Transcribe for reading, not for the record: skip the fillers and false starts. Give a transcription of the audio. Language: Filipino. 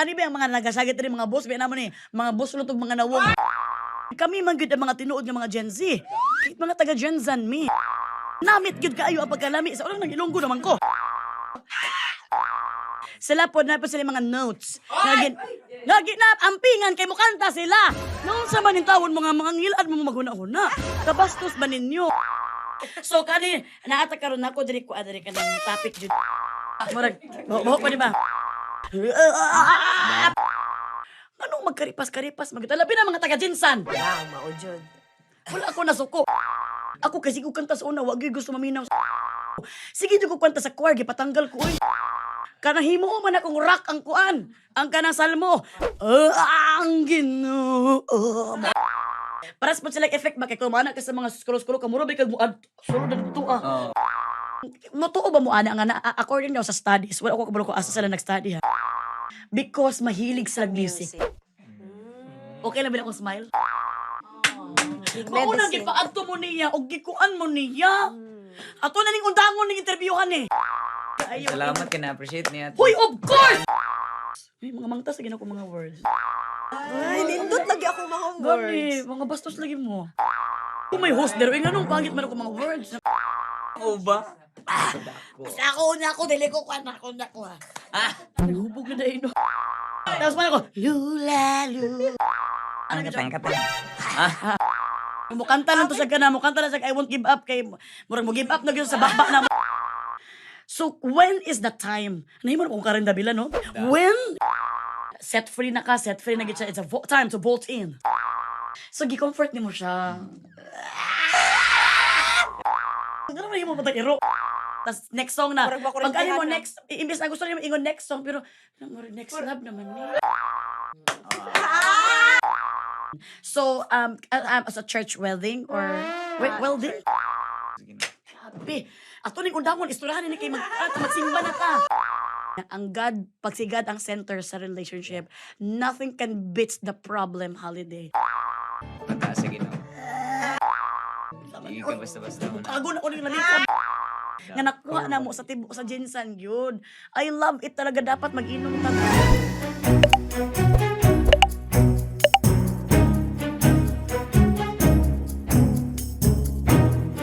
Kani ba ang mga nagasagit rin mga boss, ba naman mga boss lutog mga nawong. Kami man gyud ang mga tinuod nga mga Gen Z. Kahit mga taga Gen Z mi. Namit gyud kaayo ang pagkalami sa ulang nang Ilonggo naman ko. Sila po na po sila mga notes. Lagi na ampingan kay mo kanta sila. Noon sa maning tawon mga ngilad mo maghuna-huna. Kabastos ba ninyo? So kani naata karon nako diri ko adiri kanang topic jud. Murag buhok pa di ba? Anong magkaripas-karipas magtalabi na mga taga Jinsan. Mao jud. Wala ako nasuko. Ako kasi ko kanta sa una, wag gyud gusto maminaw. Sige jud ko kanta sa choir gipatanggal ko oy. Kanang himo man akong rock ang kuan. Ang kanang salmo. Ang Ginoo. Paras po sila effect ba kay kumana ka sa mga skulo-skulo kamuro ba kag muad sulod dito ah. Matuo ba mo ana nga na according daw sa studies, wala ko kabalo ko asa sila nag-study ha. Because mahilig sa music. Okay lang ba akong smile? Ako nang gipaadto mo niya og gikuan mo niya. Ato na ning undangon ning interviewhan eh. Salamat ka na-appreciate niya. Hoy, of course! May mga mangtas lagi na ko mga words. Ay, nindot lagi ako mga Gani, words. mga bastos lagi mo. Kung may host there, nga nung pangit man ako mga words. Oo ba? Ako na ako, dili ko kuan ako na ko ha. Nahubog na dahil no. Tapos man ako, lula, lula. Ano ka dyan? Mukanta lang to sa kana, mukanta lang sa I won't give up kay murag mo give up na gyud sa bakbak na. So when is the time? Nahimo na kung karon dabila no? When set free na ka, set free na gyud siya, it's a time to bolt in. So gi-comfort nimo siya. Ano na mo patay iro? Tas next song na. Pag ano mo next, imbes na gusto niyo ingon next song pero next love naman ni. So as a church wedding or wedding? Happy. Ato ning undangon istoryahan ni kay magsimba na ta. Ang God, pag si God ang center sa relationship, nothing can beat the problem holiday. Pataas sa Ginoo. Hindi ka basta-basta mo na. Tago na ko ning lalipod. Nga nakuha na mo sa tibo sa Jinsan yun. I love it talaga dapat mag-inom tayo.